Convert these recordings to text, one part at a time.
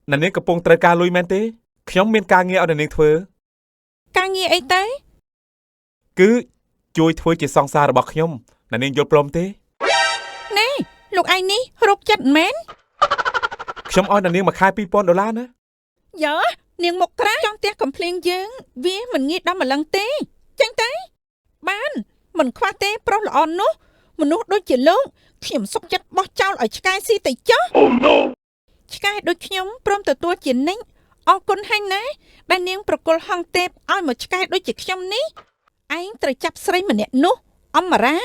Nè nên cặp bông trời ca lùi men tế. Nhóm miên ca nghe ở nè nên thưa. Ca nghe ấy tới. Cứ chui thưa chỉ song xa rồi bọc nhóm. Nè nên vô plom tế. Nè, lúc ai ní, rụt chặt mến. Nhóm oi nè nên mà khai $2,000 nè. Dạ, niềng một tra trong tiếc cầm plen dương. Vì mình nghĩ đó mà lần tế. Chanh tế. Bán, mình khoa tế pro là on nút. Mình nút đôi chỉ lớn. Khiểm xúc chất bó trao ở Sky si tay chó. Sky đôi nhóm prom từ tua chỉ nính. Ô con hay ná. Bà niềng pro col hong tếp. Ôi mà Sky đôi chỉ nhóm ní. Anh trời chắp sấy mà nẹ nút. Ông mà ra.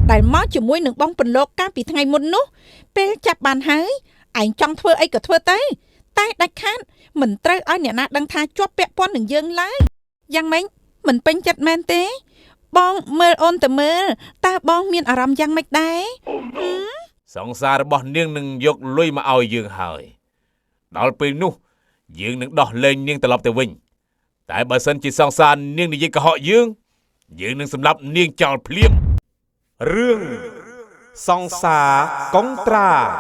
Đại mó chỉ mùi nâng bóng bình lột ca bị ngày một nút. Bê chắp bàn hới. Anh trong thưa ấy cả thưa tới. Tay đạch khát. Mình trời ơi nè nạ đăng tha chóp bẹ bón nâng dương lái. Giang mấy. Mình bênh chặt men tế. Bong mơ ôn tờ mơ. Ta bong miên ở rằm giang mạch đáy. Song xa rồi bọc niên nâng dốc lùi mà oi dương hời. Đó là bên nụ. Dương nâng đỏ lên niên tờ lọc tờ vinh. Tại bà sân chỉ song xa niên đi dây cả họ dương. Dương nâng xâm lập niên chào phliêm. Rương song xa cống tra.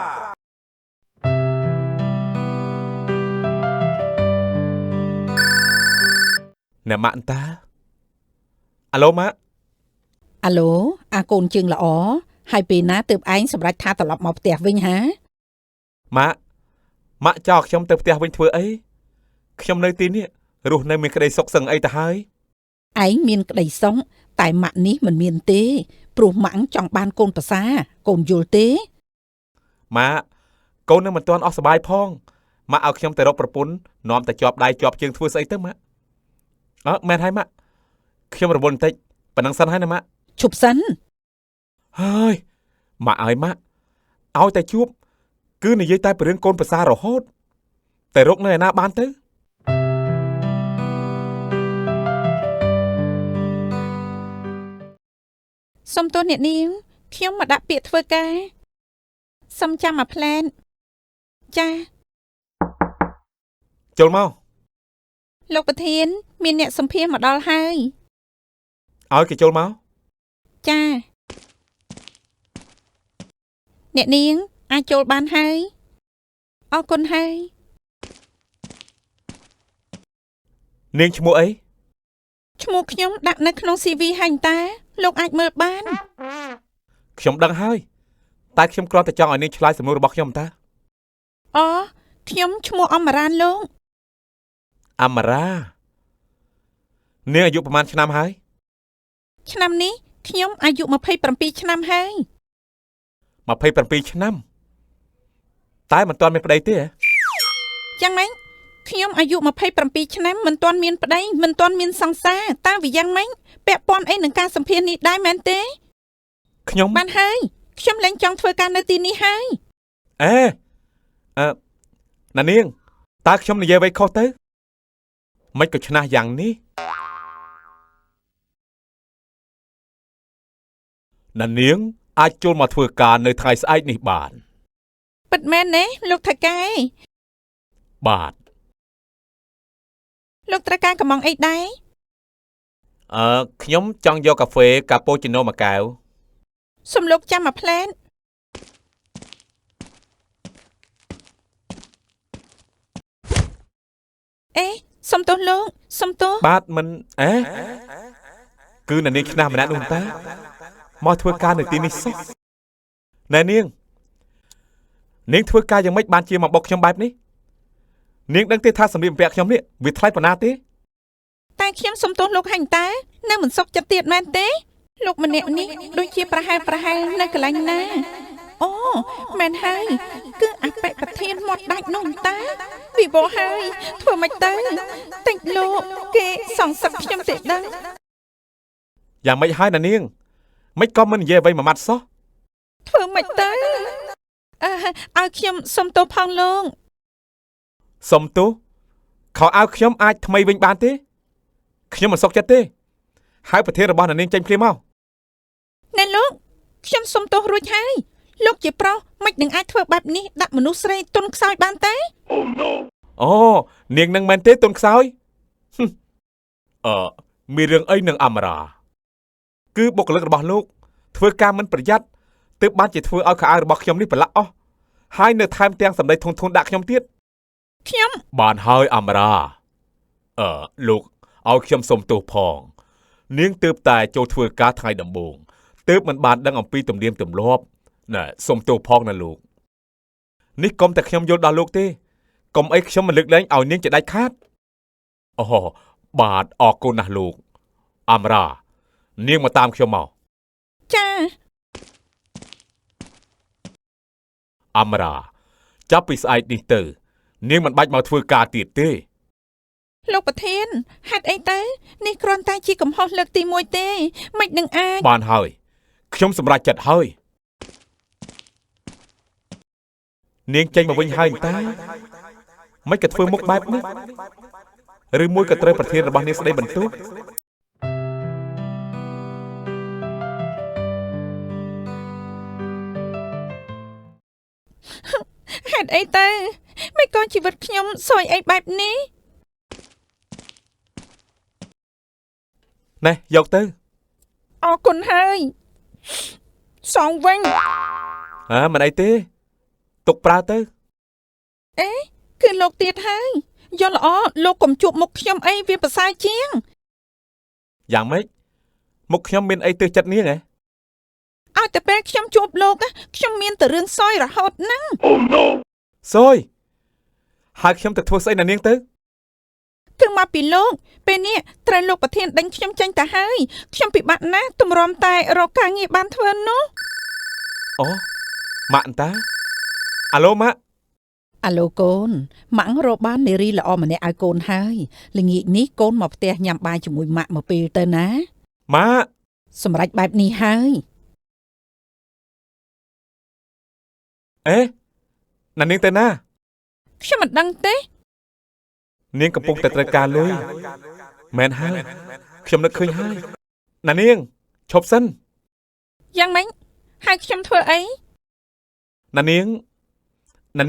Nè mạng ta. Alo má. Alo, côn chương là ó. Hai bì ná tụp ánh sầm rạch tha tờ lọc mọc tẹt vinh hả? Má choខ្ញុំទៅផ្ទះវិញធ្វើអីខ្ញុំនៅទីនេះរស់នៅមានក្តីសុខសឹងអីទៅហើយ ឯងមានក្តីសុខតែម៉ាក់នេះមិនមានទេព្រោះម៉ាក់ចង់បានកូនប្រសាកូនយល់ទេ ម៉ាកូននឹងមិនទាន់អស់សុបាយផងម៉ាក់ឲ្យខ្ញុំទៅរកប្រពន្ធនាំតែជាប់ដៃជាប់ជើងធ្វើស្អីទៅម៉ាក់មែនហើយម៉ាក់ខ្ញុំរវល់បន្តិចប៉ណ្ណឹងសិនហើយណាម៉ាក់ ឈប់សិន ហើយម៉ាក់ឲ្យម៉ាក់ឲ្យតែជួបគឺនិយាយតែពីរឿងកូនប្រសាររហូតតែរកនៅឯណាបានទៅសុំទោសអ្នកនាងខ្ញុំមកដាក់ពាក្យធ្វើការសុំចាំមួយផ្លែនចាចូលមក លោកប្រធានមានអ្នកសម្ភារមកដល់ហើយឲ្យគេចូលមក ចាអ្នកនាងអាចចូលបានហើយអរគុណហើយនាងឈ្មោះអី ឈ្មោះខ្ញុំដាក់នៅក្នុង CV ហើយតាលោកអាចមើលបាន ខ្ញុំដឹងហើយតែខ្ញុំគ្រាន់តែចង់ឲ្យនាងឆ្លើយសំណួររបស់ខ្ញុំតា អូខ្ញុំឈ្មោះអមរានលោក អមរានាងអាយុប្រហែលឆ្នាំហើយ ឆ្នាំនេះខ្ញុំអាយុ27ឆ្នាំហើយ 27ឆ្នាំតែមិនទាន់មានប្តីទេ យ៉ាងម៉េចខ្ញុំអាយុ27ឆ្នាំមិនទាន់មានប្តីមិនទាន់មានសង្សារតើវាយ៉ាងម៉េចពាក់ព័ន្ធអីនឹងការសម្ភាសន៍នេះដែរមែនទេ ខ្ញុំ បានហើយខ្ញុំលែងចង់ធ្វើការនៅទីនេះហើយ ណានាងតើខ្ញុំនិយាយអ្វីខុសទៅមិនក៏ឆ្នះយ៉ាងនេះណានាងអាចចូលមកធ្វើការនៅថ្ងៃស្អែកនេះបាន ពិតមែនទេលោកថកែ បាទ លោកត្រូវការកំងអីដែរ ខ្ញុំចង់យកកាហ្វេកាពូជីណូមួយកែវ សូមលោកចាំមួយផ្លែនអេសុំទោសលោកសុំទោស បាទមិនគឺណានាងឆ្នះម្នាក់នោះតាមកធ្វើការនៅទីនេះសោះណែនាងធ្វើការយ៉ាងម៉េចបានជាមកបុកខ្ញុំបែបនេះនាងដឹងទេថាសម្លៀកបំពាក់ខ្ញុំនេះវាថ្លៃប៉ុណ្ណាទេ តែខ្ញុំសុំទោសលោកហើយតានៅមិនសុខចិត្តទៀតមែនទេលោកម្នាក់នេះដូចជាប្រហែលនៅកន្លែងណាអូមែនហើយគឺអបិប្រធានមាត់ដាច់នោះតាវិបោហើយធ្វើម៉េចទៅតិចលោកគេសង្សឹកខ្ញុំទេដឹង យ៉ាងម៉េចហើយណានាងមិនក៏មិននិយាយអ្វីមួយម៉ាត់សោះ ធ្វើម៉េចទៅឲ្យខ្ញុំសុំទោសផងលោក សុំទោសខោអាវខ្ញុំអាចថ្មីវិញបានទេខ្ញុំមិនសុខចិត្តទេហើយប្រធានរបស់ណានាងចេញភ្លាមមក ណែលោកខ្ញុំសុំទោសរួចហើយលោកជាប្រុសមិននឹងអាចធ្វើបែបនេះដាក់មនុស្សស្រីទុនខ្សោយបានទេ អូនាងនឹងមែនទេទុនខ្សោយមានរឿងអីនឹងអមរាគឺបុគ្គលិករបស់លោកធ្វើការមិនប្រយ័ត្នទើបបានជាធ្វើឲ្យខោអាវរបស់ខ្ញុំនេះប្រឡាក់អស់ហើយនៅថែមទាំងសម្ដីធនដាក់ខ្ញុំទៀត ខ្ញុំ បានហើយអមរាលោកឲ្យខ្ញុំសុំទោសផងនាងទើបតែចូលធ្វើការថ្ងៃដំបូងទើបមិនបានដឹងអំពីទំនៀមទម្លាប់ណែសុំទោសផងណាលោកនេះកុំតែខ្ញុំយល់ដល់លោកទេកុំអីខ្ញុំមិនលើកលែងឲ្យនាងជាដាច់ខាតអូបាទអរគុណណាស់លោកអមរានាងមកតាមខ្ញុំមក ចា អមរាចាប់ពីស្អែកនេះទៅនាងមិនបាច់មកធ្វើការទៀតទេ លោកប្រធានហេតុអីទៅនេះគ្រាន់តែជាកំហុសលើកទី1ទេមិននឹងអាច បានហើយខ្ញុំសម្រេចចិត្តហើយនាងចេញមកវិញហើយតាមិនក៏ធ្វើមុខបែបនេះឬមួយក៏ត្រូវប្រធានរបស់នាងស្ដីបន្ទោស ហេតុអីទៅមិនក៏ជីវិតខ្ញុំសួយអីបែបនេះ ណែយកទៅ អរគុណហើយសងវិញ មិនអីទេទុកប្រើទៅ អេគឺលោកទៀតហើយយល់ល្អលោកកុំជួបមុខខ្ញុំអីវាប្រសើរជាង យ៉ាងម៉េចមុខខ្ញុំមានអីទើសចិត្តនាងហ៎ ឲ្យតែពេលខ្ញុំជួបលោកខ្ញុំមានតែរឿងសយរហូតហ្នឹង សយហើយខ្ញុំទៅធ្វើស្អីណានាងទៅ គឺមកពីលោកពេលនេះត្រូវលោកប្រធានដេញខ្ញុំចេញទៅហើយខ្ញុំពិបាកណាស់ទម្រាំតែរកការងារបានធ្វើនោះ អូម៉ាក់តាអាឡូម៉ាក់ អាឡូកូនម៉ាក់រកបាននារីល្អម្នាក់ឲ្យកូនហើយល្ងាចនេះកូនមកផ្ទះញ៉ាំបាយជាមួយម៉ាក់មួយពេលទៅណា ម៉ាក់ សម្រាប់បែបនេះហើយ អេណានាងទៅណា ខ្ញុំមិនដឹងទេ នាងកំពុងតែត្រូវការលុយមែនហើយខ្ញុំនឹកឃើញហើយណានាងឈប់សិន យ៉ាងម៉េចហើយខ្ញុំធ្វើអី ណានា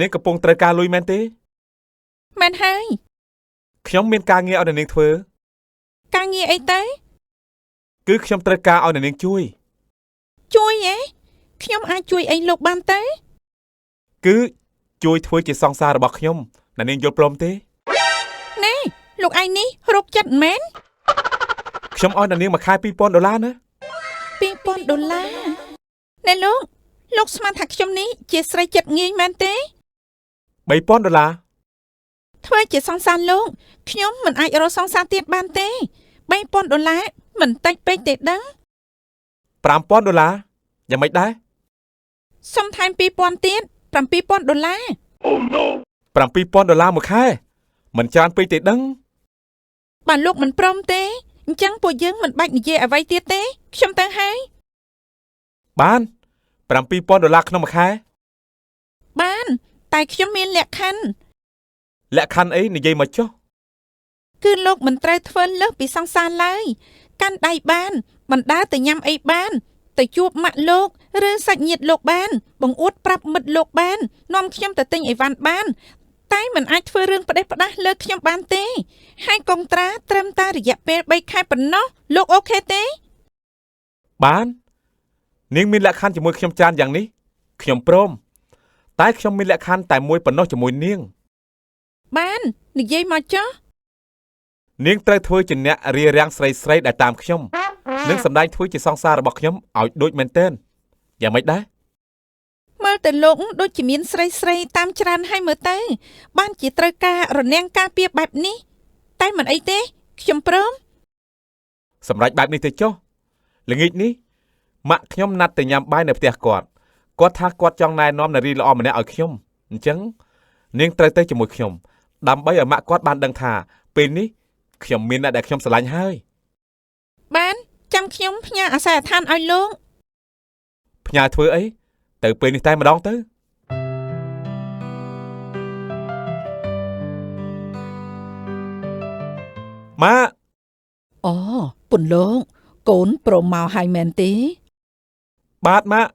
ងកំពុងត្រូវការលុយមែនទេ មែនហើយ ខ្ញុំមានការងារឲ្យណានាងធ្វើ ការងារអីទៅ គឺខ្ញុំត្រូវការឲ្យណានាងជួយ ជួយខ្ញុំអាចជួយអីលោកបានទេ គឺជួយធ្វើជាសង្សាររបស់ខ្ញុំណានាងយល់ព្រមទេ ណែលោកឯងនេះរកចិត្តមែន ខ្ញុំឲ្យណានាងមួយខែ$2,000ណា $2,000ណែលោកស្មានថាខ្ញុំនេះជាស្រីចិត្តងាយមែនទេ $3,000 ធ្វើជាសង្សារលោកខ្ញុំមិនអាចរកសង្សារទៀតបានទេ$3,000មិនតិចពេកទេដឹង $5,000យ៉ាងម៉េចដែរ សុំថែម2,000ទៀត$7,000 $7,000មួយខែមិនច្រើនពេកទេដឹង បើលោកមិនព្រមទេអញ្ចឹងពួកយើងមិនបាច់និយាយអ្វីទៀតទេខ្ញុំទៅហើយ បាន$7,000ក្នុងមួយខែ បានតែខ្ញុំមានលក្ខខណ្ឌ លក្ខខណ្ឌអីនិយាយមកចុះ គឺលោកមិនត្រូវធ្វើលើសពីសង្សារឡើយកាន់ដៃបានបណ្ដើរទៅញ៉ាំអីបានទៅជួបម៉ាក់លោកឬសាច់ញាតិលោកបានបង្អួតប្រាប់មិត្តលោកបាននាំខ្ញុំទៅទិញអីវ៉ាន់បានតែមិនអាចធ្វើរឿងផ្ដេសផ្ដាស់លើខ្ញុំបានទេហើយកុងត្រាត្រឹមតែរយៈពេល3ខែប៉ុណ្ណោះលោកអូខេទេ បាននាងមានលក្ខខណ្ឌជាមួយខ្ញុំច្រើនយ៉ាងនេះខ្ញុំព្រមតែខ្ញុំមានលក្ខខណ្ឌតែមួយប៉ុណ្ណោះជាមួយនាង បាននិយាយមកចុះ នាងត្រូវធ្វើជាអ្នករារាំងស្រីដែលតាមខ្ញុំនិងសម្ដែងធ្វើជាសង្សាររបស់ខ្ញុំឲ្យដូចមែនទែនយ៉ាងម៉េចដែរ មើលទៅលោកដូចជាមានស្រីតាមច្រើនហើយមើលទៅបានជាត្រូវការរនាំងការពារបែបនេះតែមិនអីទេខ្ញុំព្រម សម្រាប់បែបនេះទៅចុះល្ងាចនេះម៉ាក់ខ្ញុំណាត់ទៅញ៉ាំបាយនៅផ្ទះគាត់ថាគាត់ចង់ណែនាំនារីល្អម្នាក់ឲ្យខ្ញុំអញ្ចឹងនាងត្រូវទៅជាមួយខ្ញុំដើម្បីឲ្យម៉ាក់គាត់បានដឹងថាពេលនេះខ្ញុំមានអ្នកដែលខ្ញុំស្រឡាញ់ហើយ បានចាំខ្ញុំផ្ញើអាស័យដ្ឋានឲ្យលោក ផ្ញើធ្វើអីទៅពេលនេះតែម្ដងទៅម៉ាក់ អូពន្លកកូនព្រមមកហើយមែនទេ បាទម៉ាក់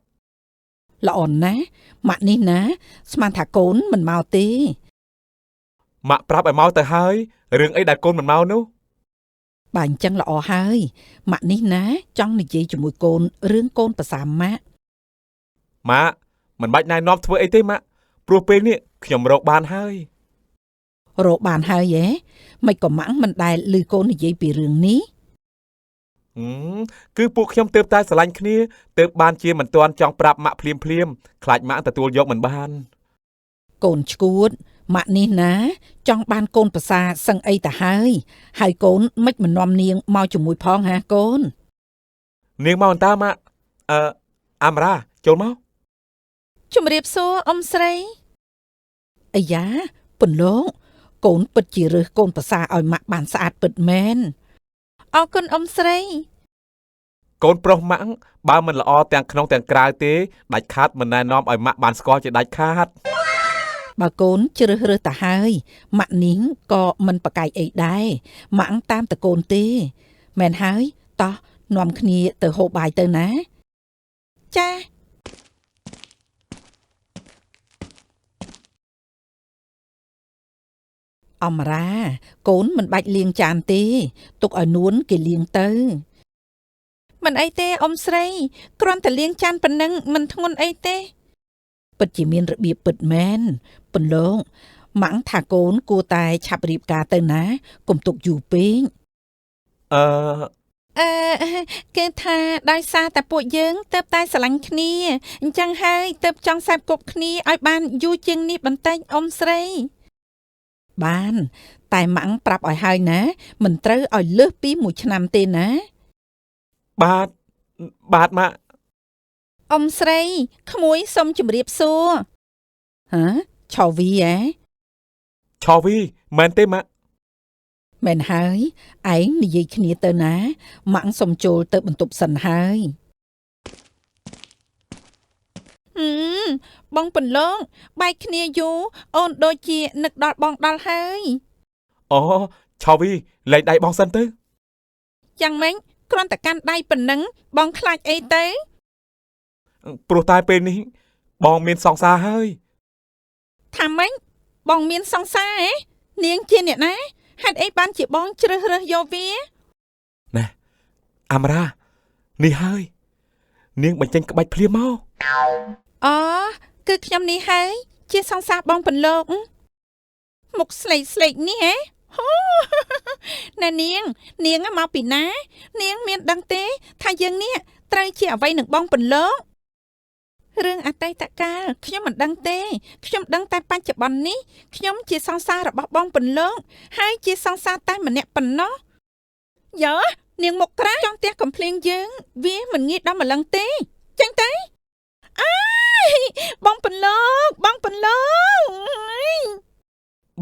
ល្អណាស់ម៉ាក់នេះណាស្មានថាកូនមិនមកទេ ម៉ាក់ប្រាប់ឲ្យមកទៅហើយរឿងអីដែលកូនមិនមកនោះ បើអញ្ចឹងល្អហើយម៉ាក់នេះណាចង់និយាយជាមួយកូនរឿងកូនប្រសាម៉ាក់ ម៉ាក់មិនបាច់ណែនាំធ្វើអីទេម៉ាក់ព្រោះពេលនេះខ្ញុំរកបានហើយ រកបានហើយហ៎មិនក៏ម៉ាំងមិនដែលឮកូននិយាយពីរឿងនេះ គឺពួកខ្ញុំទើបតែស្រឡាញ់គ្នាទើបបានជាមិនទាន់ចង់ប្រាប់ម៉ាក់ភ្លាមខ្លាចម៉ាក់ទទួលយកមិនបានក ូនឈួតម៉ាក់នេះណាចង់បានកូនប្រសាសឹងអីទៅហើយកូនមិននាំនាងមកជាមួយផងហាកូន នាងមកអន្តាម៉ាក់អាម៉ារ៉ាចូលមក ជំរាបសួរអ៊ំស្រីអាយ៉ាពន្លកកូនពិតជារើសកូនប្រសាឲ្យម៉ាក់បានស្អាតពិតមែនអរគុណអ៊ំស្រី កូនប្រុសម៉ាក់បើមិនល្អទាំងក្នុងទាំងក្រៅទេដាច់ខាតមិនណែនាំឲ្យម៉ាក់បានស្គាល់ជាដាច់ខាត បើកូនជ្រើសរើសទៅហើយម៉ាក់នាងក៏មិនប្រកែកអីដែរម៉ាក់តាមតកូនទេមែនហើយតោះនាំគ្នាទៅហូបបាយទៅណាចា អមរាកូនមិនបាច់លាងចានទេទុកឲ្យនួនគេលាងទៅមិនអីទេអ៊ំស្រីគ្រាន់តែលាងចានប៉ុណ្ណឹងមិនធ្ងន់អីទេពិតជាមានរបៀបពិតមែនពន្លកម៉ាំងថាកូនគួរតែឆាប់រៀបការទៅណាកុំទុកយូរពេកគេថាដោយសារតែពួកយើងទៅតែស្រឡាញ់គ្នាអញ្ចឹងហើយទៅចង់សែបគប់គ្នាឲ្យបានយូរជាងនេះបន្តិចអ៊ំស្រី បានតែម៉ាំងប្រាប់ឲ្យហើយណាមិនត្រូវឲ្យលើសពី1ឆ្នាំទេណាបាទម៉ាក់ អ៊ំស្រីក្មួយសុំជម្រាបសួរហាឆោវីឆោវីមែនទេម៉ាក់ មែនហើយឯងនិយាយគ្នាទៅណាម៉ាំងសុំចូលទៅបន្ទប់សិនហើយបងពន្លងបែកគ្នាយូរអូនដូចជានឹកដល់បងដល់ហើយអូឆោវីលែងដៃបងសិនទៅយ៉ាងម៉េចគ្រាន់តែកាន់ដៃប៉ុណ្ណឹងបងខ្លាចអីទៅព្រោះតែពេលនេះបងមានសង្សារហើយថាម៉េចបងមានសង្សារនាងជាអ្នកណាហេតុអីបានជាបងជ្រើសរើសយកវាណែអាម៉ារ៉ានេះហើយនាងបញ្ចេញក្បាច់ភ្លាមមកអូគឺខ្ញុំនេះហើយជាសង្សារបងពន្លកមុខស្លេកនេះណែនាងមកពីណានាងមានដឹងទេថាយើងនេះត្រូវជាអ្វីនឹងបងពន្លករឿងអតីតកាលខ្ញុំមិនដឹងទេខ្ញុំដឹងតែបច្ចុប្បន្ននេះខ្ញុំជាសង្សាររបស់បងពន្លកហើយជាសង្សារតែម្នាក់ប៉ុណ្ណោះយ៉នាងមកក្រៅចង់ផ្ទះកំភ្លៀងយើងវាមិនងាយដល់ម្លឹងទេចឹងទេបងពន្លក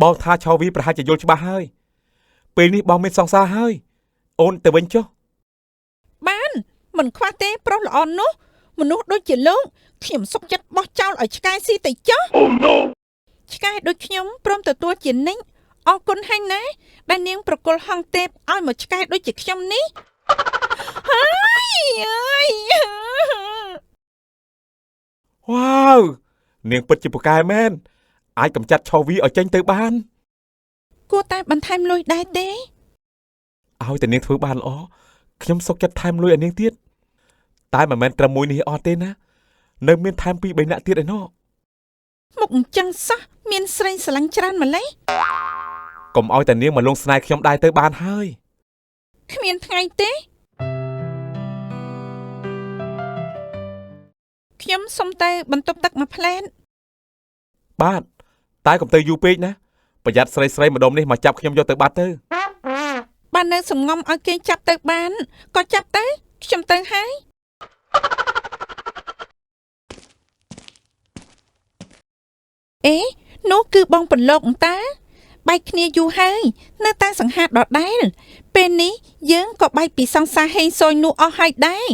បងថាឆោវីប្រហែលជាយល់ច្បាស់ហើយពេលនេះបងមានសង្សារហើយអូនទៅវិញចុះបានមិនខ្វះទេប្រុសល្អនោះមនុស្សដូចជាលោកខ្ញុំសុខចិត្តបោះចោលឲ្យឆ្កែស៊ីទៅចុះឆ្កែដូចខ្ញុំព្រមទទួលជានិញអរគុណហើយណាដែលនាងប្រគល់ហង្សទេពឲ្យមកឆ្កែដូចជាខ្ញុំនេះហើយវ៉ាវនាងពិតជាពូកែមែនអាចកម្ចាត់ឆោវីឲ្យចេញទៅបានគួរតែបន្ថែមលុយដែរទេឲ្យតែនាងធ្វើបានល្អខ្ញុំសុខចិត្តថែមលុយឲ្យនាងទៀតតែមិនមែនត្រឹមមួយនេះអត់ទេណានៅមានថែមពី3នាក់ទៀតឯណោះមុខអញ្ចឹងសោះមានស្រីស្រឡាញ់ច្រើនម្ល៉េះកុំឲ្យតែនាងមកលងស្នេហ៍ខ្ញុំដែរទៅបានហើយគ្មានថ្ងៃទេខ្ញុំសុំទៅបន្ទប់ទឹកមួយផ្លែតបាទតែកុំទៅយូរពេកណាប្រយ័ត្នស្រីម្ដុំនេះមកចាប់ខ្ញុំយកទៅបាត់ទៅបាននៅសំងំឲ្យគេចាប់ទៅបានក៏ចាប់ទៅខ្ញុំទៅហើយនោះគឺបងពន្លកអង្តាបែកគ្នាយូរហើយនៅតែសង្ហាដដែលពេលនេះយើងក៏បែកពីសង្សារហេងស៊យនោះអស់ហើយដែរ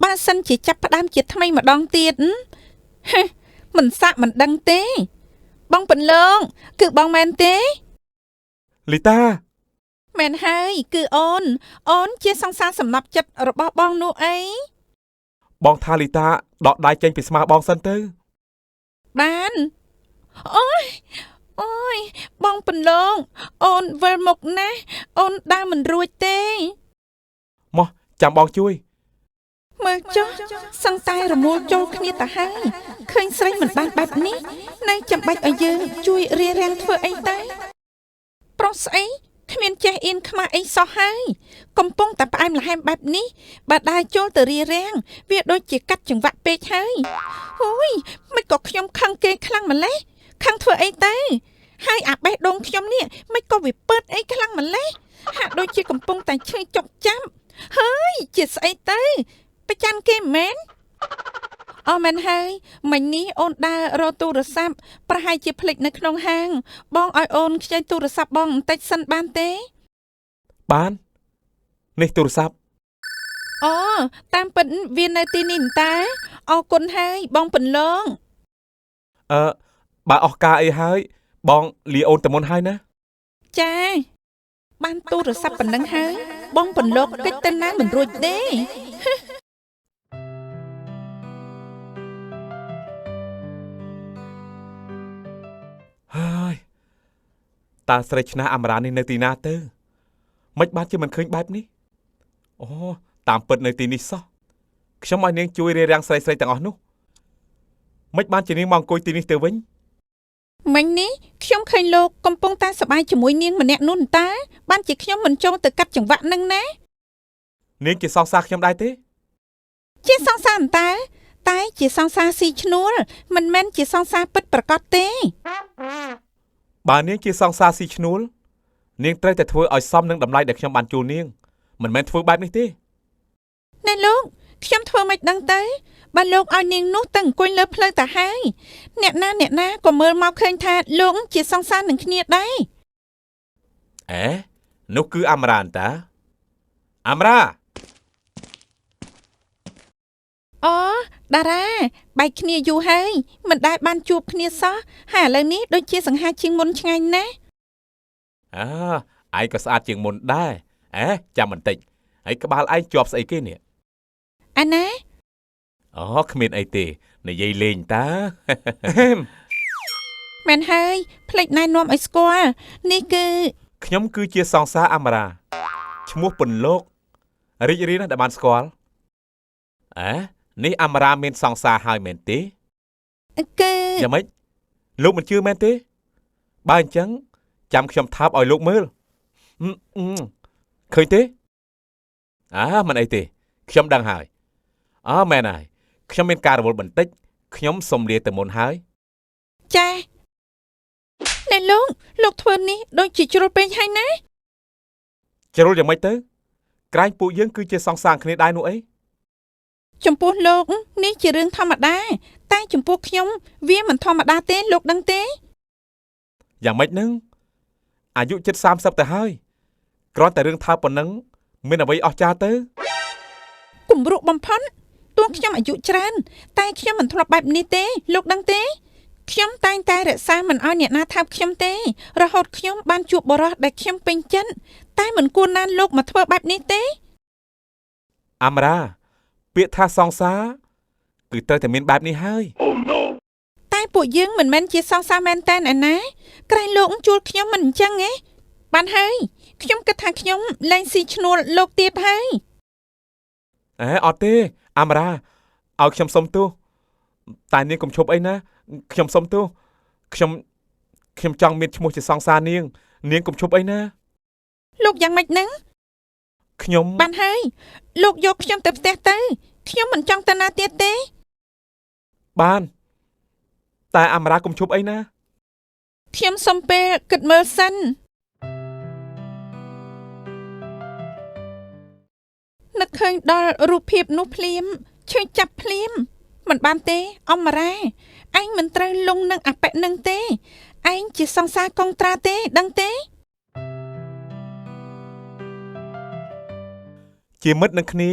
បើសិនជាចាប់ផ្ដើមជាថ្មីម្ដងទៀតមិនសាក់មិនដឹងទេបងពន្លកគឺបងមែនទេលីតាមែនហើយគឺអូនជាសង្សារសំណប់ចិត្តរបស់បងនោះអីបងថាលីតាដកដៃចេញពីស្មាបងសិនទៅបានអូយបងពន្លងអូនវិលមុខណាស់អូនដើរមិនរួចទេមកចាំបងជួយមើលចុះសឹងតែរមូលចូលគ្នាទៅហើយឃើញស្រីមិនបានបែបនេះនៅចាំបាច់ឲ្យយើងជួយរៀបរៀងធ្វើអីទៅ ស្អីគ្មានចេះអៀនខ្មាស់អីសោះហើយកំពុងតែផ្អែមល្ហែមបែបនេះបើដើរចូលទៅរារាំងវាដូចជាកាត់ចង្វាក់ពេកហើយអូយមិនក៏ខ្ញុំខឹងគេខ្លាំងម្ល៉េះខឹងធ្វើអីទៅហើយអាបេះដូងខ្ញុំនេះមិនក៏វាពើតអីខ្លាំងម្ល៉េះហាក់ដូចជាកំពុងតែឈឺចុកចាំហើយជាស្អីទៅប្រច័នគេមែនអមែនហើយមិញនេះអូនដើររកទូរស័ព្ទប្រហែលជាភ្លេចនៅក្នុងហាងបងឲ្យអូនខ្ចីទូរស័ព្ទបងបន្តិចសិនបានទេបាននេះទូរស័ព្ទអូតាមពិតវានៅទីនេះតាអរគុណហើយបងពន្លងបើអស់ការអីហើយបងលាអូនតែមុនហើយណាចាបានទូរស័ព្ទប៉ុណ្ណឹងហើយបងពន្លកកិច្ចទៅណាមិនរួចទេហើយតាស្រីឆ្នះអមរានេះនៅទីណាទៅមិនបានជាមិនឃើញបែបនេះអូតាមពិតនៅទីនេះសោះខ្ញុំឲ្យនាងជួយរារាំងស្រីៗទាំងអស់នោះមិនបានជានាងមកអង្គុយទីនេះទៅវិញមិញនេះខ្ញុំឃើញលោកកំពុងតែសប្បាយជាមួយនាងម្នាក់នោះតាបានជាខ្ញុំមិនចូលទៅកាត់ចង្វាក់នឹងណានាងជាសង្សារខ្ញុំដែរទេជាសង្សារតែជាសង្សារស៊ីឈ្នួលមិនមែនជាសង្សារពិតប្រាកដទេបើនាងជាសង្សារស៊ីឈ្នួលនាងត្រូវតែធ្វើឲ្យសមនឹងតម្លៃដែលខ្ញុំបានជួលនាងមិនមែនធ្វើបែបនេះទេណែលោកខ្ញុំធ្វើមិនដឹងទៅបើលោកឲ្យនាងនោះទៅអង្គុយលើផ្លូវទៅហើយអ្នកណាក៏មើលមកឃើញថាលោកជាសង្សារនឹងគ្នាដែរនោះគឺអមរានតាអមរាអូតារាបែកគ្នាយូរហើយមិនដែលបានជួបគ្នាសោះហើយឥឡូវនេះដូចជាសង្ហាជាងមុនឆ្ងាញ់ណាស់ឯងក៏ស្អាតជាងមុនដែរចាំបន្តិចហើយក្បាលឯងជាប់ស្អីគេនេះអាណាគ្មានអីទេនិយាយលេងតាមែនហើយភ្លេចណែនាំឲ្យស្គាល់នេះគឺខ្ញុំគឺជាសង្សារអមរាឈ្មោះពន្លករីករាយណាស់ដែលបានស្គាល់នេះអមរាមានសង្សារហើយមែនទេគឺយ៉ាងម៉េចលោកមិនជឿមែនទេបើអញ្ចឹងចាំខ្ញុំថាបឲ្យលោកមើលឃើញទេមិនអីទេខ្ញុំដឹងហើយមែនហើយខ្ញុំមានការរវល់បន្តិចខ្ញុំសុំលាទៅមុនហើយចាណែលោកធ្វើនេះដូចជាជ្រុលពេកហើយណាជ្រុលយ៉ាងម៉េចទៅក្រែងពួកយើងគឺជាសង្សារគ្នាដែរនោះអីចំពោះលោកនេះជារឿងធម្មតាតែចំពោះខ្ញុំវាមិនធម្មតាទេលោកដឹងទេយ៉ាងម៉េចនឹងអាយុជិត30ទៅហើយគ្រាន់តែរឿងថើបប៉ុណ្ណឹងមានអ្វីអស្ចារ្យទៅគំរក់បំផុតទោះខ្ញុំអាយុច្រើនតែខ្ញុំមិនធ្លាប់បែបនេះទេលោកដឹងទេខ្ញុំតែងតែរក្សាមិនឲ្យអ្នកណាថើបខ្ញុំទេរហូតខ្ញុំបានជួបបរិសុទ្ធដែលខ្ញុំពេញចិត្តតែមិនគួរណាលោកមកធ្វើបែបនេះទេអមរាពាក្យថាសង្សារគឺត្រូវតែមានបែបនេះហើយតែពួកយើងមិនមែនជាសង្សារមែនតែនឯណាក្រែងលោកជួលខ្ញុំមិនអញ្ចឹងទេបានហើយខ្ញុំគិតថាខ្ញុំលែងស៊ីឈ្នួលលោកទៀតហើយអត់ទេអមរាឲ្យខ្ញុំសុំទោសតែនាងកុំឈប់អីណាខ្ញុំសុំទោសខ្ញុំចង់មានឈ្មោះជាសង្សារនាងកុំឈប់អីណាលោកយ៉ាងម៉េចហ្នឹងខ្ញុំបានហើយលោកយកខ្ញុំទៅផ្ទះទៅខ្ញុំមិនចង់ទៅណាទៀតទេបានតែអមរាកុំឈប់អីណាខ្ញុំសុំពេលគិតមើលសិននឹកឃើញដល់រូបភាពនោះភ្លាមឈឺចាប់ភ្លាមមិនបានទេអមរាឯងមិនត្រូវលងនឹងអបិនឹងទេឯងជាសង្សារកុងត្រាទេដឹងទេជាមិត្តនឹងគ្នា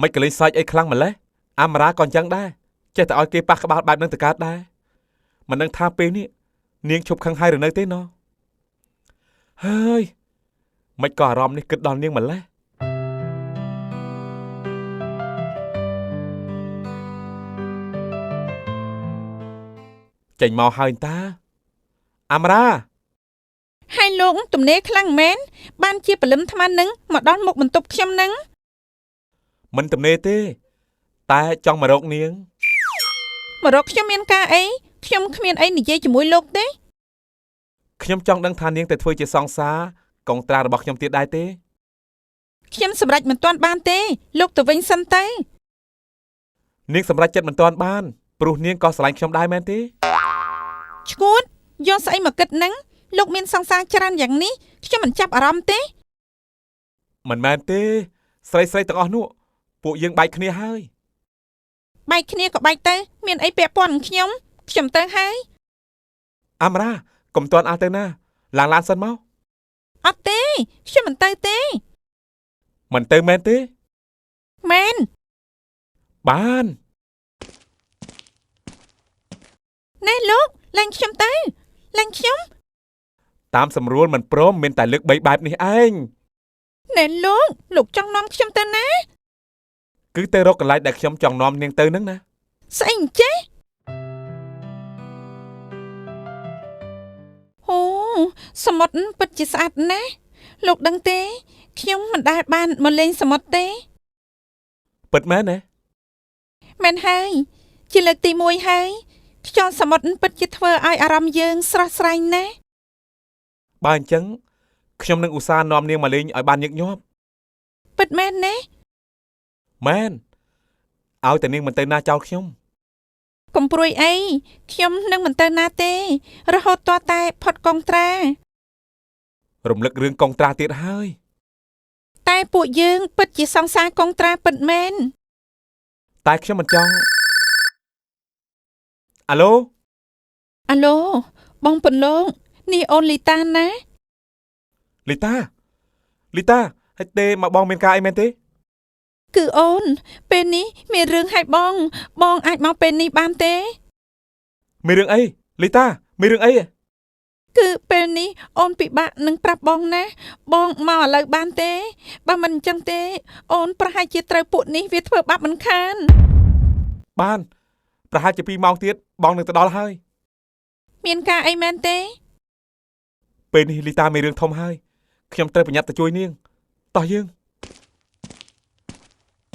មិនក៏លេងសើចអីខ្លាំងម្ល៉េះអមរាក៏អញ្ចឹងដែរចេះតែឲ្យគេប៉ះក្បាលបែបនឹងទៅកើតដែរមិនដឹងថាពេលនេះនាងឈប់ខឹងហើយឬនៅទេណោះហើយមិនក៏អារម្មណ៍នេះគិតដល់នាងម្ល៉េះចេញមកហើយតាអមរាហើយលោកទំនេរខ្លាំងមែនបានជាព្រលឹមថ្មនឹងមកដល់មុខបន្ទប់ខ្ញុំនឹងមិនទំនេរទេតែចង់មករកនាងមករកខ្ញុំមានការអីខ្ញុំគ្មានអីនិយាយជាមួយលោកទេ ខ្ញុំចង់ដឹងថានាងទៅធ្វើជាសង្សារកងត្រារបស់ខ្ញុំទៀតដែរទេ ខ្ញុំសម្រេចមិនទាន់បានទេលោកទៅវិញសិនទៅ នាងសម្រេចចិត្តមិនទាន់បានព្រោះនាងក៏ស្រឡាញ់ខ្ញុំដែរមែនទេ ឈួតយកស្អីមកគិតហ្នឹងលោកមានសង្សារច្រើនយ៉ាងនេះខ្ញុំមិនចាប់អារម្មណ៍ទេ មិនមែនទេស្រីទាំងអស់នោះពួកយើងបែកគ្នាហើយ បែកគ្នាក៏បែកទៅមានអីពាក់ព័ន្ធនឹងខ្ញុំទៅហើយ អាមរ៉ាកុំទាន់អស់ទៅណាឡើងឡានសិនមក អត់ទេខ្ញុំមិនទៅទេ មិនទៅមែនទេ មែន បាន ណែលោកឡើងខ្ញុំទៅឡើងខ្ញុំ តាមសម្រួលមិនព្រមមានតែលើក3បែបនេះឯង ណែលោកចង់នាំខ្ញុំទៅណា គឺទៅរកកន្លែងដែលខ្ញុំចង់នាំនាងទៅហ្នឹងណា ស្អីអញ្ចេះអូសមុទ្រពិតជាស្អាតណាស់លោកដឹងទេខ្ញុំមិនដែលបានមកលេងសមុទ្រទេ ពិតមែនទេ មែនហើយជាលើកទី1ហើយខ្យល់សមុទ្រពិតជាធ្វើឲ្យអារម្មណ៍យើងស្រស់ស្រាយណាស់ បើអញ្ចឹងខ្ញុំនឹងឧស្សាហ៍នាំនាងមកលេងឲ្យបានញឹកញាប់ ពិតមែនទេ មែនឲ្យតែនាងមិនទៅណាចោលខ្ញុំ កុំព្រួយអីខ្ញុំនឹងមិនទៅណាទេរហូតទាល់តែផុតកងត្រា រំលឹករឿងកងត្រាទៀតហើយ តែពួកយើងពិតជាសង្សារកងត្រាពិតមែន តែខ្ញុំមិនចង់អាឡូ អាឡូបងពន្លងនេះអូនលីតាណា លីតាហើយទេមកបងមានការអីមែនទេ គឺអូនពេលនេះមានរឿងឲ្យបងអាចមកពេលនេះបានទេ មានរឿងអីលីតាមានរឿងអី គឺពេលនេះអូនពិបាកនឹងប្រាប់បងណាបងមកឥឡូវបានទេបើមិនអញ្ចឹងទេអូនប្រហែលជាត្រូវពួកនេះវាធ្វើបាបមិនខាន បានប្រហែលជា2ម៉ោងទៀតបងនឹងទៅដល់ហើយ មានការអីមែនទេ ពេលនេះលីតាមានរឿងធំហើយខ្ញុំត្រូវប្រញាប់ទៅជួយនាងតោះយើង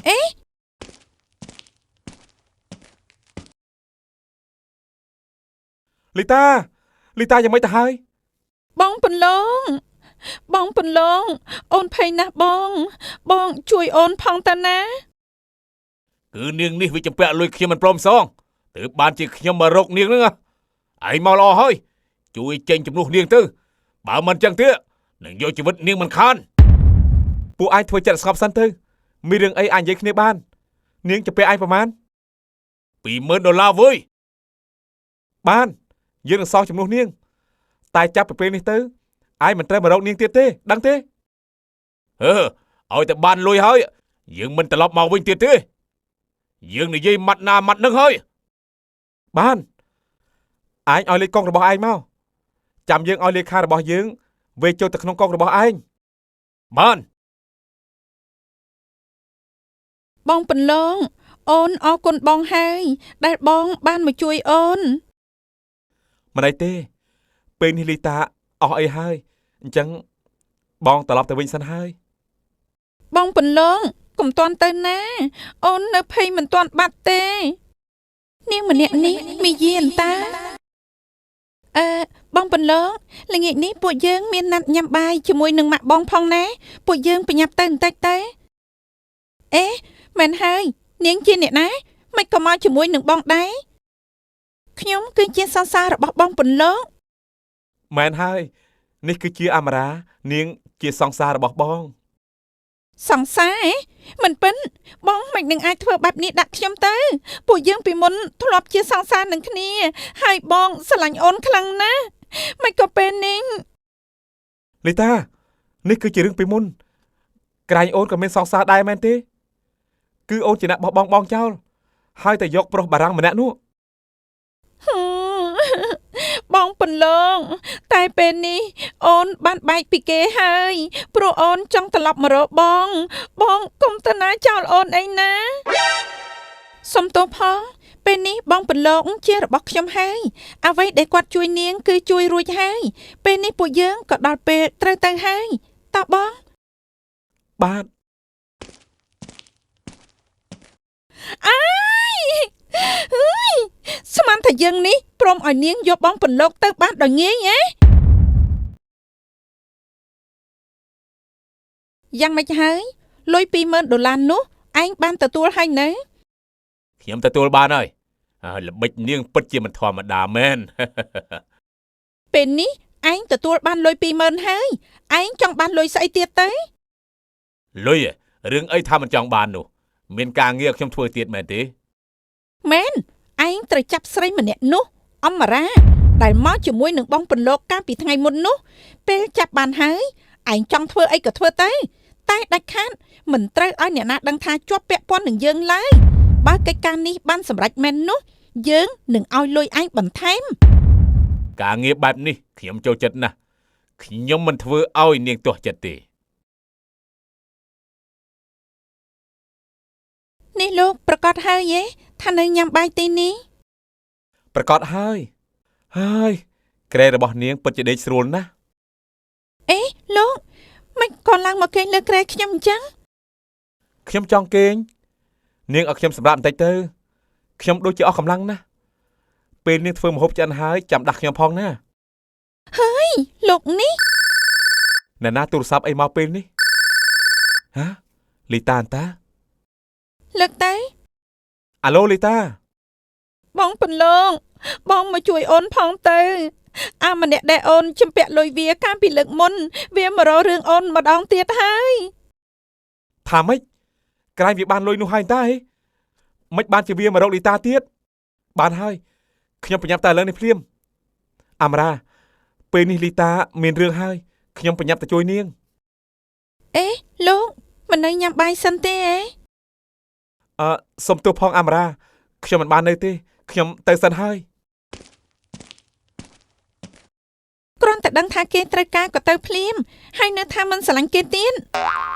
អេ លីតាយ៉ាងម៉េចទៅហើយ បងពន្លងអូនភ័យណាស់បងជួយអូនផងតាណា គឺនាងនេះវាចម្ពាក់លុយខ្ញុំមិនព្រមសងទើបបានជាខ្ញុំមករកនាងហ្នឹងឯងមកល្អហើយជួយចេញជំនួសនាងទៅបើមិនចឹងទៀតនឹងយកជីវិតនាងមិនខានពួកឯងធ្វើចិត្តស្ងប់សិនទៅមានរឿងអីអាចនិយាយគ្នាបាននាងចម្ពាក់ឯងប្រមាណ$20000វើយបានយើងនឹងសងជំនួសនាងតែចាប់ពីពេលនេះទៅឯងមិនត្រូវមករកនាងទៀតទេដឹងទេឲ្យតែបានលុយហើយយើងមិនត្រឡប់មកវិញទៀតទេយើងនិយាយម៉ាត់ណាម៉ាត់នឹងហើយបានឯងឲ្យលេខកុងរបស់ឯងមកចាំយើងឲ្យលេខារបស់យើងវេចូលទៅក្នុងកុងរបស់ឯងបាន បងពន្លងអូនអរគុណបងហើយដែលបងបានមកជួយអូន មិនអីទេពេលនេះលីតាអស់អីហើយអញ្ចឹងបងត្រឡប់ទៅវិញសិនហើយ បងពន្លងកុំតាន់ទៅណាអូននៅភ័យមិនតាន់បាត់ទេនាងម្នាក់នេះមីយានតាបងពន្លងល្ងាចនេះពួកយើងមានណាត់ញ៉ាំបាយជាមួយនឹងម៉ាក់បងផងណាពួកយើងប្រញាប់ទៅបន្តិចទៅអេមែនហើយនាងជាអ្នកណាមិនក៏មកជាមួយនឹងបងដែរខ្ញុំគឺជាសង្សាររបស់បងពន្លង មែនហើយនេះគឺជាអាមរ៉ានាងជាសង្សាររបស់បង សង្សារមិនពិនបងមិននឹងអាចធ្វើបែបនេះដាក់ខ្ញុំទៅពួកយើងពីមុនធ្លាប់ជាសង្សារនឹងគ្នាហើយបងស្រឡាញ់អូនខ្លាំងណាស់មិនក៏ពេលនេះ លីតានេះគឺជារឿងពីមុនក្រែងអូនក៏មានសង្សារដែរមែនទេគឺអូនជាអ្នកបោះបង់បងចោលហើយតែយកប្រុសបារាំងម្នាក់នោះ បងពន្លងតែពេលនេះអូនបានបែកពីគេហើយព្រោះអូនចង់ត្រឡប់មករកបងកុំទៅណាចោលអូនអីណាសុំទោសផងពេលនេះបងពន្លងជារបស់ខ្ញុំហើយអ្វីដែលគាត់ជួយនាងគឺជួយរួចហើយពេលនេះពួកយើងក៏ដល់ពេលត្រូវទៅហើយតោះបងបាទ ស្មានថាយើងនេះព្រមឲ្យនាងយកបងពន្លកទៅបានដោយងាយហ៎ យ៉ាងម៉េចហើយលុយ$20,000នោះឯងបានទទួលហើយនៅ ខ្ញុំទទួលបានហើយល្បិចនាងពិតជាមិនធម្មតាមែន ពេលនេះឯងទទួលបានលុយ$20,000ហើយឯងចង់បានលុយស្អីទៀតទៅ លុយរឿងអីថាមិនចង់បាននោះមានការងារខ្ញុំធ្វើទៀតមែនទេ មែនឯងត្រូវចាប់ស្រីម្នាក់នោះអមរាដែលមកជាមួយនឹងបងពន្លកកាលពីថ្ងៃមុននោះពេលចាប់បានហើយឯងចង់ធ្វើអីក៏ធ្វើទៅតែដាច់ខាតមិនត្រូវឲ្យអ្នកណាដឹងថាជាប់ពាក់ព័ន្ធនឹងយើងឡើយបើកិច្ចការនេះបានសម្រេចមែននោះយើងនឹងឲ្យលុយឯងបន្ថែម ការងារបែបនេះខ្ញុំចូលចិត្តណាស់ខ្ញុំមិនធ្វើឲ្យនាងទាស់ចិត្តទេ នេះលោកប្រកាសហើយទេថានៅញ៉ាំបាយទីនេះ ប្រកាសហើយក្រែរបស់នាងពិតជាដេកស្រួលណាស់ អេលោកមិនក៏ឡើងមកគេងលើក្រែខ្ញុំអញ្ចឹង ខ្ញុំចង់គេងនាងឲ្យខ្ញុំសម្រាប់បន្តិចទៅខ្ញុំដូចជាអស់កម្លាំងណាស់ពេលនាងធ្វើម្ហូបឆ្អិនហើយចាំដាស់ខ្ញុំផងណា ហើយលោកនេះ អ្នកណាទូរស័ព្ទអីមកពេលនេះហ៎លីតាអន្តា លើកទៅ អាឡូលីតា បងពន្លងបងមកជួយអូនផងទៅអាម្នាក់ដែលអូនជំពាក់លុយវាកាលពីលើកមុនវាមករករឿងអូនម្ដងទៀតហើយ ថាម៉េចក្រែងវាបានលុយនោះហើយតាហេមិនបានជាវាមករកលីតាទៀតបានហើយខ្ញុំប្រញាប់តែឥឡូវនេះភ្លាមអាមរ៉ាពេលនេះលីតាមានរឿងហើយខ្ញុំប្រញាប់ទៅជួយនាង អេលោកមិននៅញ៉ាំបាយសិនទេអេ សុំទោសផងអាមរ៉ាខ្ញុំមិនបាននៅទេខ្ញុំទៅសិនហើយ គ្រាន់តែដឹងថាគេត្រូវការក៏ទៅភ្លាមហើយនៅថាមិនស្រឡាញ់គេទៀត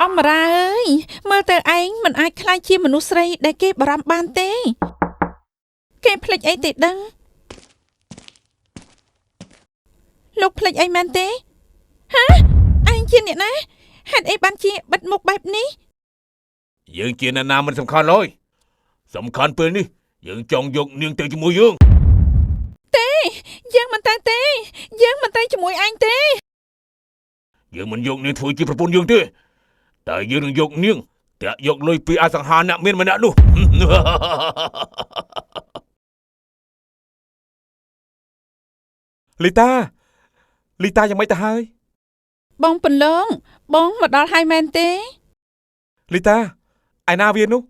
អមរាអើយមើលទៅឯងមិនអាចខ្លាចជាមនុស្សស្រីដែលគេបារម្ភបានទេគេភ្លេចអីទេដឹងលោកភ្លេចអីមែនទេហាឯងជាអ្នកណាហេតុអីបានជាបិទមុខបែបនេះ យើងជាអ្នកណាមិនសំខាន់ឡើយសំខាន់ពេលនេះយើងចង់យកនាងទៅជាមួយយើង យើងមិនទៅទេយើងមិនទៅជាមួយឯងទេ យើងមិនយកនាងធ្វើជាប្រពន្ធយើងទេតែយើងនឹងយកនាងតែយកលុយពីអសង្ហាអ្នកមានម្នាក់នោះ លីតាយ៉ាងម៉េចទៅហើយ បងពន្លងបងមកដល់ហើយមែនទេ លីតាឯណាវានោះ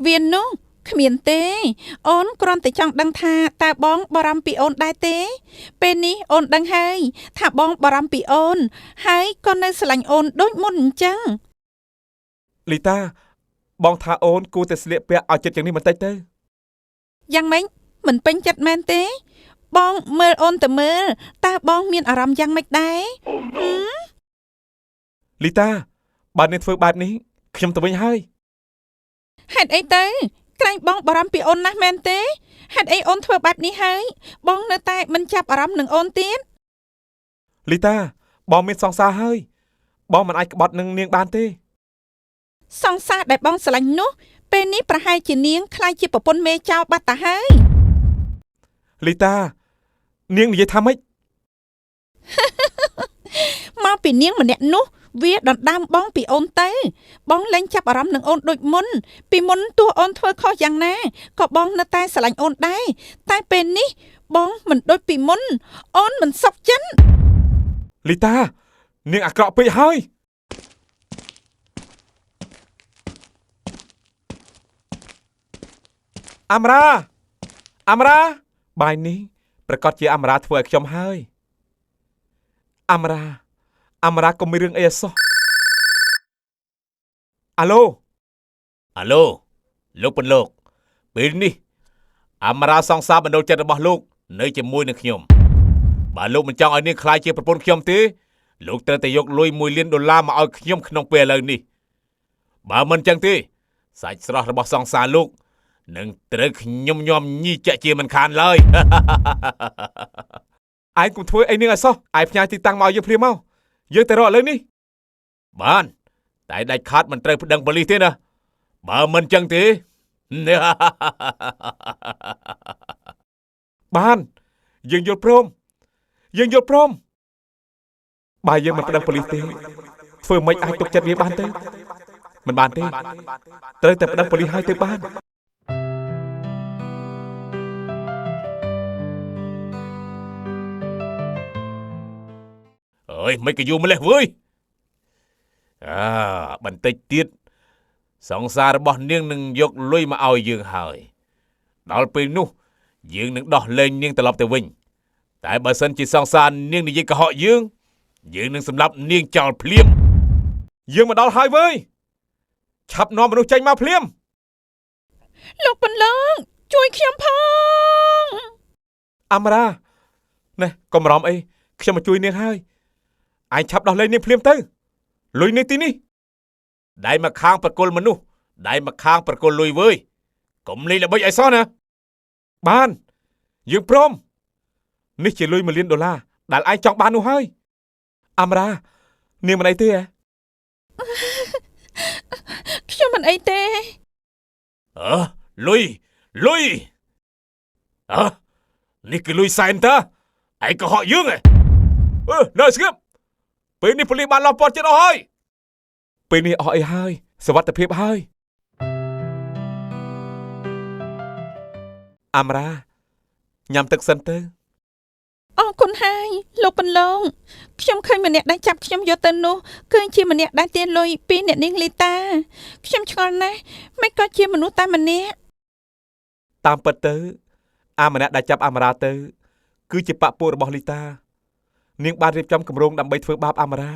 វានោះគ្មានទេអូនគ្រាន់តែចង់ដឹងថាតើបងបារម្ភពីអូនដែរទេពេលនេះអូនដឹងហើយថាបងបារម្ភពីអូនហើយក៏នៅស្រឡាញ់អូនដូចមុនអញ្ចឹង លីតាបងថាអូនគួរតែស្លៀកពាក់ឲ្យចិត្តយ៉ាងនេះបន្តិចទៅ យ៉ាងម៉េចមិនពេញចិត្តមែនទេបងមើលអូនទៅមើលតើបងមានអារម្មណ៍យ៉ាងម៉េចដែរ លីតាបើនាងធ្វើបែបនេះខ្ញុំទៅវិញហើយ ហេតុអីទៅក្រែងបងបារម្ភពីអូនណាស់មែនទេហេតុអីអូនធ្វើបែបនេះហើយបងនៅតែមិនចាប់អារម្មណ៍នឹងអូនទៀត លីតាបងមានសង្សារហើយបងមិនអាចក្បត់នឹងនាងបានទេស ង្សារដែលបងស្រឡាញ់នោះពេលនេះប្រហែលជានាងខ្លាចជាប្រពន្ធមេចោលបាត់ទៅហើយ លីតានាងនិយាយថាម៉េច មកពីនាងម្នាក់នោះវាដណ្ដើមបងពីអូនទៅបងលែងចាប់អារម្មណ៍នឹងអូនដូចមុនពីមុនទោះអូនធ្វើខុសយ៉ាងណាក៏បងនៅតែស្រឡាញ់អូនដែរតែពេលនេះបងមិនដូចពីមុនអូនមិនសុខចិត្ត លីតានាងអាក្រក់ពេកហើយអាមរ៉ាបាយនេះប្រកាសជាអាមរ៉ាធ្វើឲ្យខ្ញុំហើយអាមរ៉ាកុំមានរឿងអីអសោះអាឡូលោកពន្លកពេលនេះអាមរ៉ាសង្សារបណ្ដូលចិត្តរបស់លោកនៅជាមួយនឹងខ្ញុំបើលោកមិនចង់ឲ្យនាងខ្លាចជាប្រពន្ធខ្ញុំទេលោកត្រូវតែយកលុយ$1 លានមកឲ្យខ្ញុំក្នុងពេលឥឡូវនេះបើមិនចឹងទេសាច់ស្រស់របស់សង្សារលោកនឹងត្រូវខ្ញុំញោមញីចាក់ជាមិនខានឡើយ ឯងកុំធ្វើអីនាងអសោះឯងផ្ញើទីតាំងមកយើងព្រាមមកយើងទៅរកឥឡូវនេះបានតែដាច់ខាតមិនត្រូវប្តឹងប៉ូលីសទេណាបើមិនចឹងទេ បានយើងយល់ព្រមបើយើងមិនប្តឹងប៉ូលីសទេ ធ្វើមិនអាចទុកចិត្តវាបានទេមិនបានទេត្រូវតែប្តឹងប៉ូលីសឲ្យទៅបានអើយមិនក៏យូរម្លេះវើយបន្តិចទៀតសង្សាររបស់នាងនឹងយកលុយមកឲ្យយើងហើយដល់ពេលនោះយើងនឹងដោះលែងនាងត្រឡប់ទៅវិញតែបើសិនជាសង្សារនាងនិយាយកុហកយើងនឹងសម្លាប់នាងចោលភ្លាមយើងមកដល់ហើយវើយឆាប់នាំមនុស្សចេញមកភ្លាមលោកបន្លងជួយខ្ញុំផងអាមរ៉ាណែកុំរំអីខ្ញុំមកជួយនាងហើយឯងឆាប់ដោះលែងនាងភ្លាមទៅលុយនៅទីនេះដៃមកខាងប្រគល់មនុស្សដៃមកខាងប្រគល់លុយវើយកុំលេងល្បិចឲ្យសោះណាបានយើងព្រមនេះជាលុយ$1 លានដែលឯងចង់បាននោះហើយអាមរ៉ានាងមិនអីទេខ្ញុំមិនអីទេលុយនេះគឺលុយសែនតើឯងកុហកយើងនៅស្ងៀបពេលនេះប៉ូលីសបានឡោះព័ទ្ធចិត្តអស់ហើយពេលនេះអស់អីហើយសុវត្ថិភាពហើយអាមរ៉ាញ៉ាំទឹកសិនទៅអរគុណហើយលោកបន្លងខ្ញុំឃើញម្នាក់ដែលចាប់ខ្ញុំយកទៅនោះគឺជាម្នាក់ដែលទារលុយពីអ្នកនាងលីតាខ្ញុំឆ្ងល់ណាស់មិនក៏ជាមនុស្សតែម្នាក់តាមពិតទៅម្នាក់ដែលចាប់អាមរ៉ាទៅគឺជាបពុរបស់លីតានាងបានរៀបចំគម្រោងដើម្បីធ្វើបាបអាមរ៉ា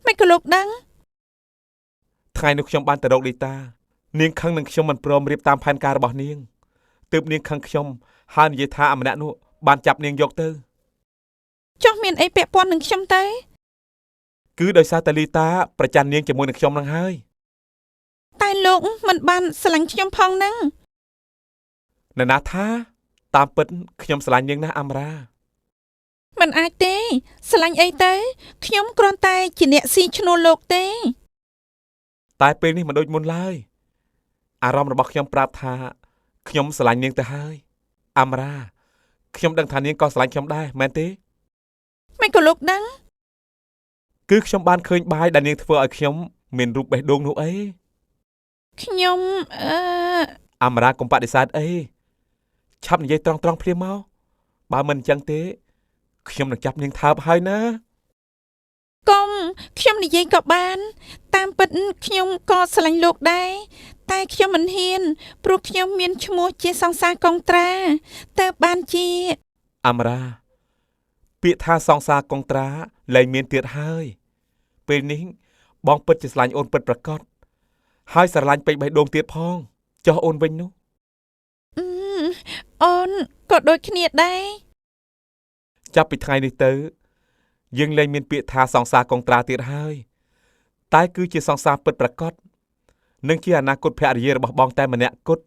មិនក៏លោកដឹងថ្ងៃនោះខ្ញុំបានទៅរកលីតានាងខឹងនឹងខ្ញុំមិនព្រមរៀបតាមផែនការរបស់នាងទើបនាងខឹងខ្ញុំហើយនិយាយថាម្នាក់នោះបានចាប់នាងយកទៅចុះមានអីពាក់ព័ន្ធនឹងខ្ញុំទៅគឺដោយសារតែលីតាប្រច័ណ្ឌនាងជាមួយនឹងខ្ញុំនឹងហើយតែលោកមិនបានស្រឡាញ់ខ្ញុំផងហ្នឹងនរណាថាតាមពិតខ្ញុំស្រឡាញ់នាងណាស់អាមរ៉ាមិនអាចទេស្រឡាញ់អីទៅខ្ញុំគ្រាន់តែជាអ្នកស៊ីឈ្នួលលោកទេតែពេលនេះមិនដូចមុនឡើយអារម្មណ៍របស់ខ្ញុំប្រាប់ថាខ្ញុំស្រឡាញ់នាងទៅហើយអាមរ៉ាខ្ញុំដឹងថានាងក៏ស្រឡាញ់ខ្ញុំដែរមែនទេមិនក៏លោកដឹងគឺខ្ញុំបានឃើញបាយដែលនាងធ្វើឲ្យខ្ញុំមានរូបបេះដូងនោះអីខ្ញុំអាមរ៉ាកុំបដិសេធអីឆាប់និយាយត្រង់ភ្លាមមកបើមិនអញ្ចឹងទេខ្ញុំនឹងចាប់នាងថើបហើយណាកុំខ្ញុំនិយាយក៏បានតាមពិតខ្ញុំក៏ស្រឡាញ់លោកដែរតែខ្ញុំមិនហ៊ានព្រោះខ្ញុំមានឈ្មោះជាសង្សារកុងត្រាតើបានជាអាមរ៉ាពាក្យថាសង្សារកុងត្រាលែងមានទៀតហើយពេលនេះបងពិតជាស្រឡាញ់អូនពិតប្រាកដហើយស្រឡាញ់ពេជ្របេះដូងទៀតផងចុះអូនវិញនោះអូនក៏ដូចគ្នាដែរចាប់ពីថ្ងៃនេះទៅយើងលែងមានពាក្យថាសង្សារកុងត្រាទៀតហើយតែគឺជាសង្សារពិតប្រាកដនិងជាអនាគតភរិយារបស់បងតែម្នាក់គត់